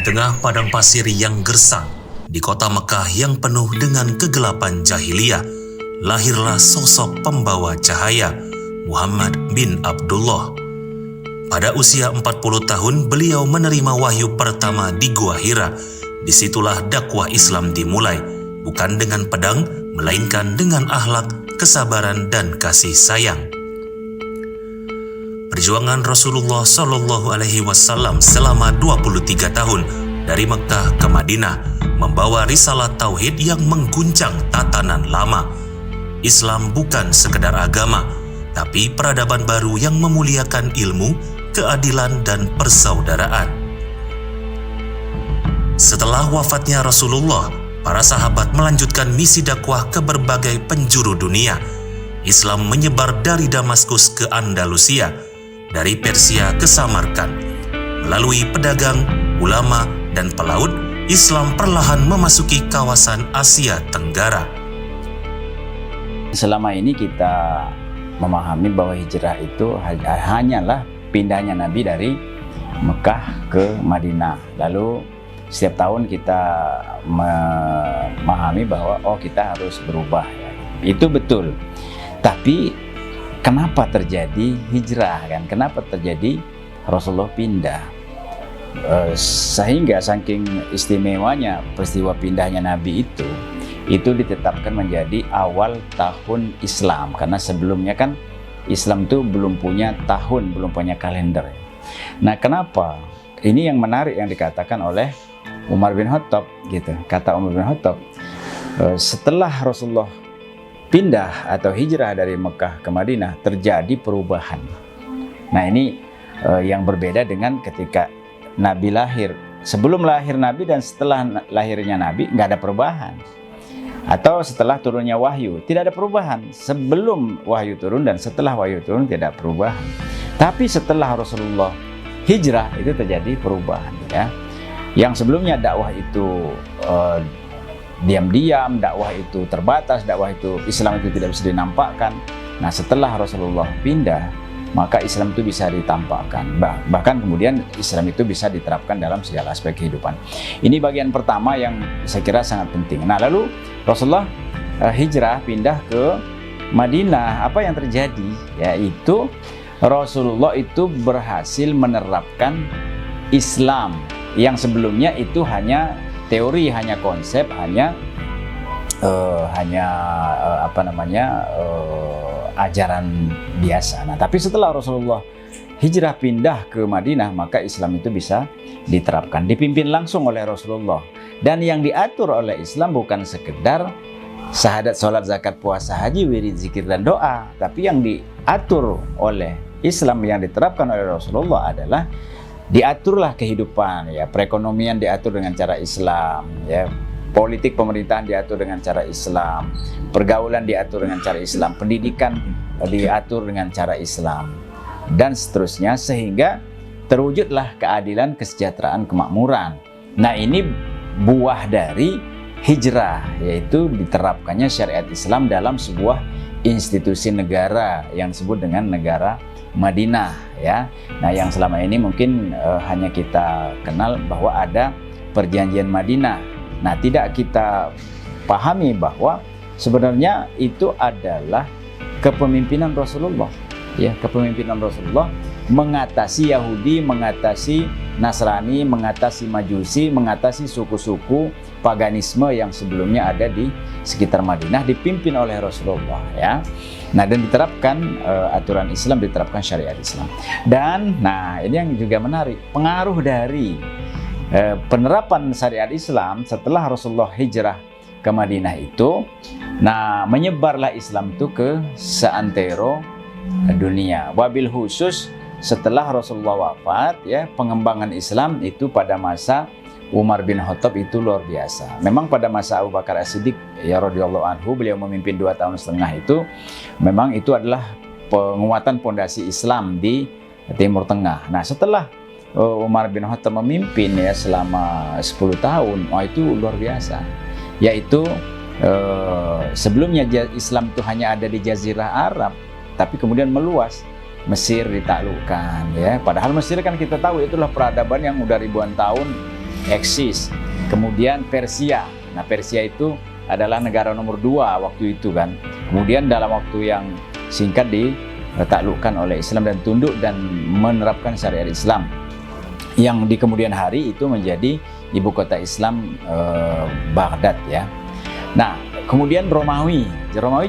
tengah padang pasir yang gersang, di kota Mekah yang penuh dengan kegelapan jahiliyah, lahirlah sosok pembawa cahaya, Muhammad bin Abdullah. Pada usia 40 tahun, beliau menerima wahyu pertama di Gua Hira. Disitulah dakwah Islam dimulai, bukan dengan pedang, melainkan dengan akhlak, kesabaran, dan kasih sayang. Perjuangan Rasulullah Shallallahu Alaihi Wasallam selama 23 tahun dari Mekah ke Madinah membawa risalah tauhid yang mengguncang tatanan lama. Islam bukan sekedar agama, tapi peradaban baru yang memuliakan ilmu, keadilan, dan persaudaraan. Setelah wafatnya Rasulullah, para sahabat melanjutkan misi dakwah ke berbagai penjuru dunia. Islam menyebar dari Damaskus ke Andalusia, dari Persia ke Samarkand. Melalui pedagang, ulama, dan pelaut, Islam perlahan memasuki kawasan Asia Tenggara. Selama ini kita memahami bahwa hijrah itu hanyalah pindahnya Nabi dari Mekah ke Madinah. Lalu setiap tahun kita memahami bahwa kita harus berubah. Itu betul. Tapi kenapa terjadi hijrah kan? Kenapa terjadi Rasulullah pindah? Sehingga saking istimewanya peristiwa pindahnya Nabi itu ditetapkan menjadi awal tahun Islam, karena sebelumnya kan Islam itu belum punya tahun, belum punya kalender. Nah, kenapa? Ini yang menarik yang dikatakan oleh Umar bin Khattab gitu. Kata Umar bin Khattab, setelah Rasulullah pindah atau hijrah dari Mekah ke Madinah terjadi perubahan. Nah, ini yang berbeda dengan ketika Nabi lahir. Sebelum lahir Nabi dan setelah lahirnya Nabi nggak ada perubahan. Atau setelah turunnya wahyu tidak ada perubahan. Sebelum wahyu turun dan setelah wahyu turun tidak perubahan. Tapi setelah Rasulullah hijrah itu terjadi perubahan ya. Yang sebelumnya dakwah itu diam-diam, dakwah itu terbatas, dakwah itu Islam itu tidak bisa dinampakkan. Nah, setelah Rasulullah pindah, maka Islam itu bisa ditampakkan. Bahkan kemudian Islam itu bisa diterapkan dalam segala aspek kehidupan. Ini bagian pertama yang saya kira sangat penting. Nah, lalu Rasulullah hijrah pindah ke Madinah. Apa yang terjadi? Yaitu Rasulullah itu berhasil menerapkan Islam yang sebelumnya itu hanya teori, hanya konsep, hanya ajaran biasa. Nah, tapi setelah Rasulullah hijrah pindah ke Madinah, maka Islam itu bisa diterapkan, dipimpin langsung oleh Rasulullah. Dan yang diatur oleh Islam bukan sekedar syahadat, sholat, zakat, puasa, haji, wirid, zikir, dan doa, tapi yang diatur oleh Islam, yang diterapkan oleh Rasulullah adalah diaturlah kehidupan ya, perekonomian diatur dengan cara Islam ya, politik pemerintahan diatur dengan cara Islam, pergaulan diatur dengan cara Islam, pendidikan diatur dengan cara Islam, dan seterusnya, sehingga terwujudlah keadilan, kesejahteraan, kemakmuran. Nah, ini buah dari hijrah, yaitu diterapkannya syariat Islam dalam sebuah institusi negara yang disebut dengan negara Madinah ya. Nah, yang selama ini mungkin hanya kita kenal bahwa ada perjanjian Madinah. Nah, tidak kita pahami bahwa sebenarnya itu adalah kepemimpinan Rasulullah ya, kepemimpinan Rasulullah mengatasi Yahudi, mengatasi Nasrani, mengatasi Majusi, mengatasi suku-suku paganisme yang sebelumnya ada di sekitar Madinah, dipimpin oleh Rasulullah ya. Nah, dan diterapkan aturan Islam, diterapkan syariat Islam. Dan nah, ini yang juga menarik, pengaruh dari penerapan syariat Islam setelah Rasulullah hijrah ke Madinah itu, nah, menyebarlah Islam itu ke seantero dunia. Wabil khusus setelah Rasulullah wafat ya, pengembangan Islam itu pada masa Umar bin Khattab itu luar biasa. Memang pada masa Abu Bakar As-Siddiq ya radhiyallahu anhu, beliau memimpin 2,5 tahun itu, memang itu adalah penguatan pondasi Islam di Timur Tengah. Nah, setelah Umar bin Khattab memimpin ya selama 10 tahun, itu luar biasa. Yaitu sebelumnya Islam itu hanya ada di Jazirah Arab, tapi kemudian meluas. Mesir ditaklukkan ya. Padahal Mesir kan kita tahu itulah peradaban yang udah ribuan tahun eksis. Kemudian Persia. Nah, Persia itu adalah negara nomor 2 waktu itu kan. Kemudian dalam waktu yang singkat ditaklukkan oleh Islam dan tunduk dan menerapkan syariat Islam. Yang di kemudian hari itu menjadi ibu kota Islam Baghdad ya. Nah, kemudian Romawi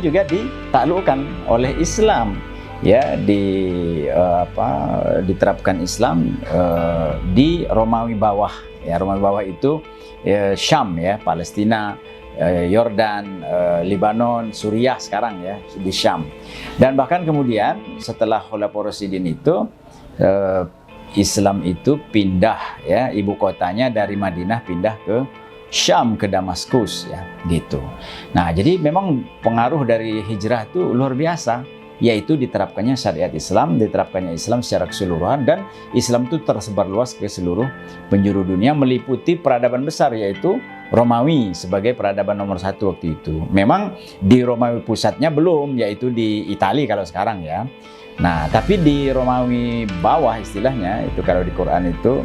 juga ditaklukkan oleh Islam ya, diterapkan Islam di Romawi bawah ya. Romawi bawah itu Syam ya, Palestina, Yordan, Lebanon, Suriah sekarang ya, di Syam. Dan bahkan kemudian setelah Khulafaur Rasyidin itu Islam itu pindah ya, ibu kotanya dari Madinah pindah ke Syam, ke Damaskus ya, gitu. Nah, jadi memang pengaruh dari hijrah itu luar biasa, yaitu diterapkannya syariat Islam, diterapkannya Islam secara keseluruhan, dan Islam itu tersebar luas ke seluruh penjuru dunia, meliputi peradaban besar yaitu Romawi sebagai peradaban nomor 1 waktu itu. Memang di Romawi pusatnya belum, yaitu di Italia kalau sekarang ya. Nah, tapi di Romawi bawah istilahnya, itu kalau di Quran itu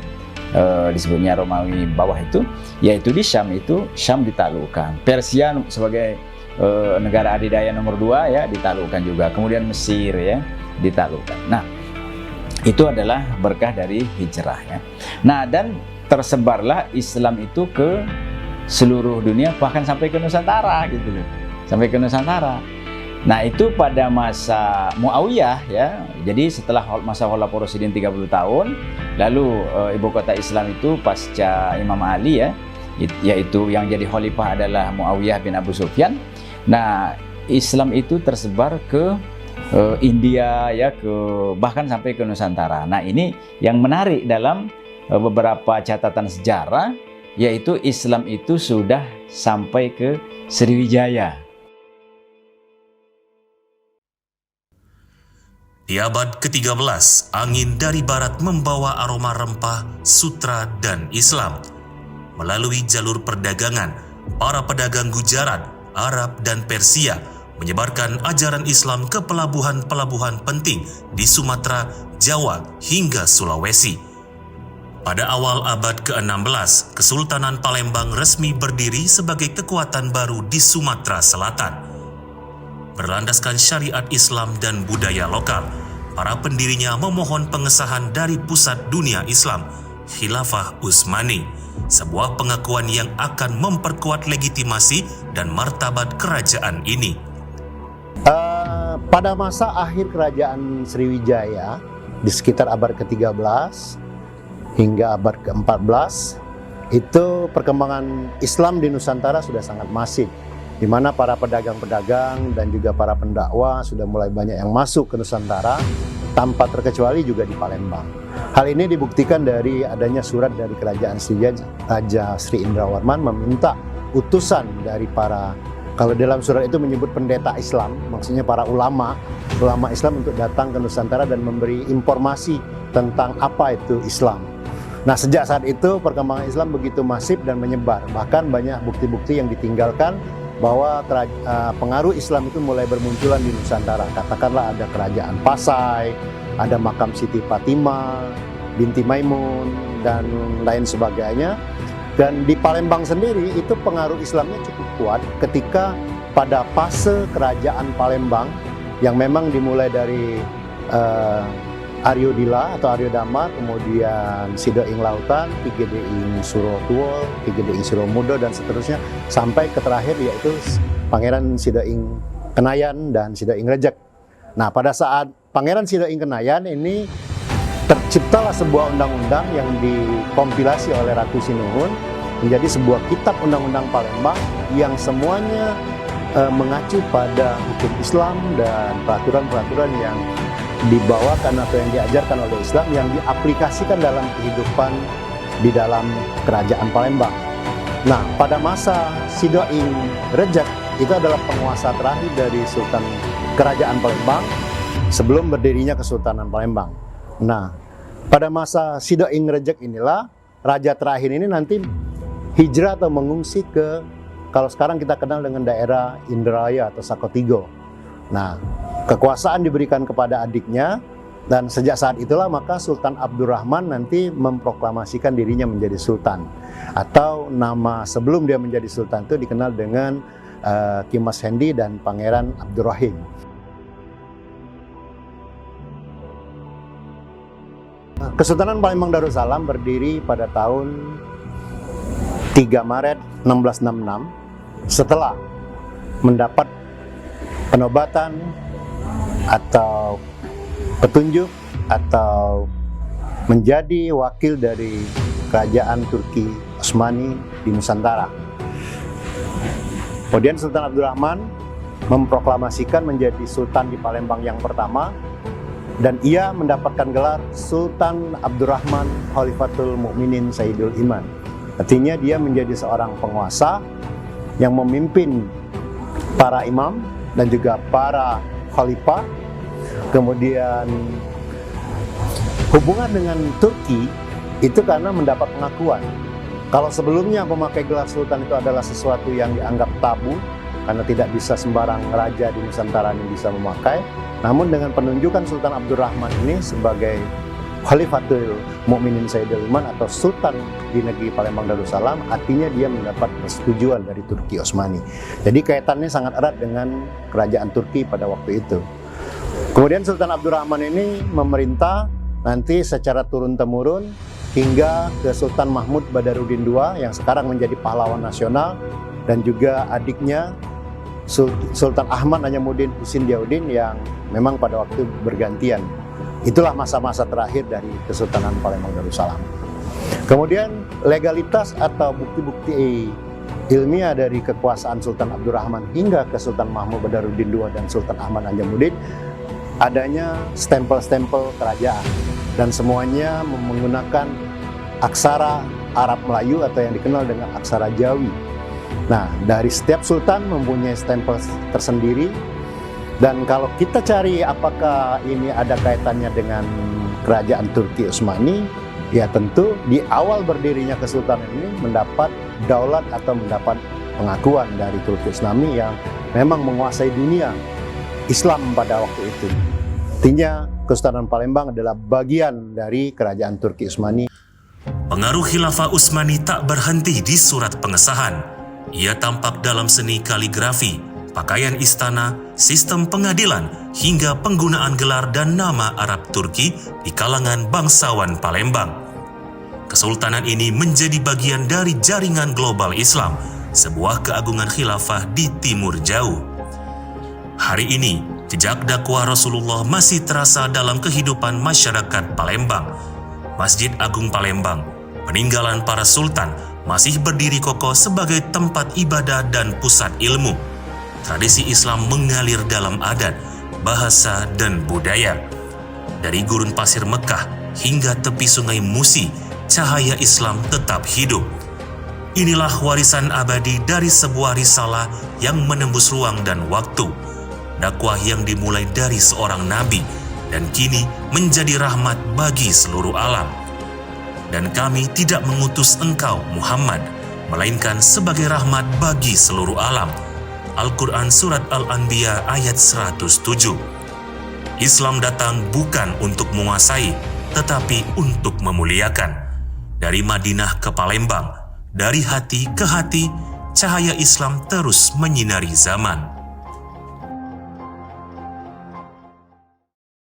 disebutnya Romawi bawah itu, yaitu di Syam itu, Syam ditaklukkan. Persia sebagai negara adidaya nomor 2 ya, ditaklukkan juga. Kemudian Mesir ya, ditaklukkan. Nah, itu adalah berkah dari hijrah ya. Nah, dan tersebarlah Islam itu ke seluruh dunia, bahkan sampai ke Nusantara gitu loh. Sampai ke Nusantara. Nah, itu pada masa Muawiyah ya. Jadi setelah masa Khulafaur Rasyidin 30 tahun, lalu ibu kota Islam itu pasca Imam Ali ya, yaitu yang jadi khalifah adalah Muawiyah bin Abu Sufyan. Nah, Islam itu tersebar ke India ya, bahkan sampai ke Nusantara. Nah, ini yang menarik dalam beberapa catatan sejarah, yaitu Islam itu sudah sampai ke Sriwijaya. Di abad ke-13, angin dari barat membawa aroma rempah, sutra, dan Islam. Melalui jalur perdagangan, para pedagang Gujarat, Arab, dan Persia menyebarkan ajaran Islam ke pelabuhan-pelabuhan penting di Sumatera, Jawa, hingga Sulawesi. Pada awal abad ke-16, Kesultanan Palembang resmi berdiri sebagai kekuatan baru di Sumatera Selatan. Berlandaskan syariat Islam dan budaya lokal, para pendirinya memohon pengesahan dari Pusat Dunia Islam, Khilafah Utsmani, sebuah pengakuan yang akan memperkuat legitimasi dan martabat kerajaan ini. Pada masa akhir kerajaan Sriwijaya, di sekitar abad ke-13 hingga abad ke-14, itu perkembangan Islam di Nusantara sudah sangat masif, di mana para pedagang-pedagang dan juga para pendakwah sudah mulai banyak yang masuk ke Nusantara, tanpa terkecuali juga di Palembang. Hal ini dibuktikan dari adanya surat dari kerajaan Sriwijaya, Raja Sri Indrawarman meminta utusan dari para, kalau dalam surat itu menyebut pendeta Islam, maksudnya para ulama Islam untuk datang ke Nusantara dan memberi informasi tentang apa itu Islam. Nah, sejak saat itu perkembangan Islam begitu masif dan menyebar, bahkan banyak bukti-bukti yang ditinggalkan bahwa pengaruh Islam itu mulai bermunculan di Nusantara. Katakanlah ada kerajaan Pasai, ada makam Siti Fatimah binti Maimun, dan lain sebagainya. Dan di Palembang sendiri itu pengaruh Islamnya cukup kuat ketika pada fase kerajaan Palembang yang memang dimulai dari Aryo Dila atau Aryo Damar, kemudian Sidoing Lautan, Ki Gedeing Surotuwo, Ki Gedeing Suromudo, dan seterusnya sampai ke terakhir yaitu Pangeran Sidoing Kenayan dan Sidoing Rejek. Nah, pada saat Pangeran Sidoing Kenayan ini terciptalah sebuah undang-undang yang dikompilasi oleh Ratu Sinuhun menjadi sebuah kitab undang-undang Palembang yang semuanya mengacu pada hukum Islam dan peraturan-peraturan yang dibawakan atau yang diajarkan oleh Islam yang diaplikasikan dalam kehidupan di dalam kerajaan Palembang. Nah, pada masa Sidoing Rejek itu adalah penguasa terakhir dari Sultan Kerajaan Palembang sebelum berdirinya Kesultanan Palembang. Nah, pada masa Sidoing Rejek inilah raja terakhir ini nanti hijrah atau mengungsi ke, kalau sekarang kita kenal dengan daerah Indralaya atau Sakotigo. Nah, kekuasaan diberikan kepada adiknya Dan sejak saat itulah maka Sultan Abdurrahman nanti memproklamasikan dirinya menjadi sultan. Atau nama sebelum dia menjadi sultan itu dikenal dengan Ki Mas Hendi dan Pangeran Abdurrahim. Kesultanan Palembang Darussalam berdiri pada tahun 3 Maret 1666 setelah mendapat penobatan atau petunjuk atau menjadi wakil dari kerajaan Turki Utsmani di Nusantara. Kemudian Sultan Abdurrahman memproklamasikan menjadi sultan di Palembang yang pertama, dan ia mendapatkan gelar Sultan Abdurrahman Khalifatul Mukminin Sayyidul Iman. Artinya dia menjadi seorang penguasa yang memimpin para imam dan juga para khalifah. Kemudian hubungan dengan Turki itu karena mendapat pengakuan. Kalau sebelumnya memakai gelar sultan itu adalah sesuatu yang dianggap tabu karena tidak bisa sembarang raja di Nusantara yang bisa memakai. Namun dengan penunjukan Sultan Abdurrahman ini sebagai Khalifatul Mukminin Sayyidul Iman atau sultan di negeri Palembang Darussalam, artinya dia mendapat persetujuan dari Turki Utsmani. Jadi kaitannya sangat erat dengan kerajaan Turki pada waktu itu. Kemudian Sultan Abdurrahman ini memerintah nanti secara turun-temurun hingga ke Sultan Mahmud Badarudin II yang sekarang menjadi pahlawan nasional, dan juga adiknya Sultan Ahmad Najamuddin Husindiauddin yang memang pada waktu bergantian. Itulah masa-masa terakhir dari Kesultanan Palembang Darussalam. Kemudian legalitas atau bukti-bukti ilmiah dari kekuasaan Sultan Abdurrahman hingga ke Sultan Mahmud Badarudin II dan Sultan Ahmad Najamuddin, adanya stempel-stempel kerajaan, dan semuanya menggunakan aksara Arab Melayu atau yang dikenal dengan aksara Jawi. Nah, dari setiap sultan mempunyai stempel tersendiri, dan kalau kita cari apakah ini ada kaitannya dengan kerajaan Turki Utsmani, ya tentu di awal berdirinya kesultanan ini mendapat daulat atau mendapat pengakuan dari Turki Utsmani yang memang menguasai dunia Islam pada waktu itu. Artinya Kesultanan Palembang adalah bagian dari kerajaan Turki Utsmani. Pengaruh Khilafah Utsmani tak berhenti di surat pengesahan. Ia tampak dalam seni kaligrafi, pakaian istana, sistem pengadilan, hingga penggunaan gelar dan nama Arab Turki di kalangan bangsawan Palembang. Kesultanan ini menjadi bagian dari jaringan global Islam, sebuah keagungan khilafah di Timur Jauh. Hari ini, jejak dakwah Rasulullah masih terasa dalam kehidupan masyarakat Palembang. Masjid Agung Palembang, peninggalan para sultan, masih berdiri kokoh sebagai tempat ibadah dan pusat ilmu. Tradisi Islam mengalir dalam adat, bahasa, dan budaya. Dari gurun pasir Mekah hingga tepi sungai Musi, cahaya Islam tetap hidup. Inilah warisan abadi dari sebuah risalah yang menembus ruang dan waktu. Dakwah yang dimulai dari seorang nabi dan kini menjadi rahmat bagi seluruh alam. Dan kami tidak mengutus engkau, Muhammad, melainkan sebagai rahmat bagi seluruh alam. Al-Quran Surat Al-Anbiya ayat 107. Islam datang bukan untuk menguasai, tetapi untuk memuliakan. Dari Madinah ke Palembang, dari hati ke hati, cahaya Islam terus menyinari zaman.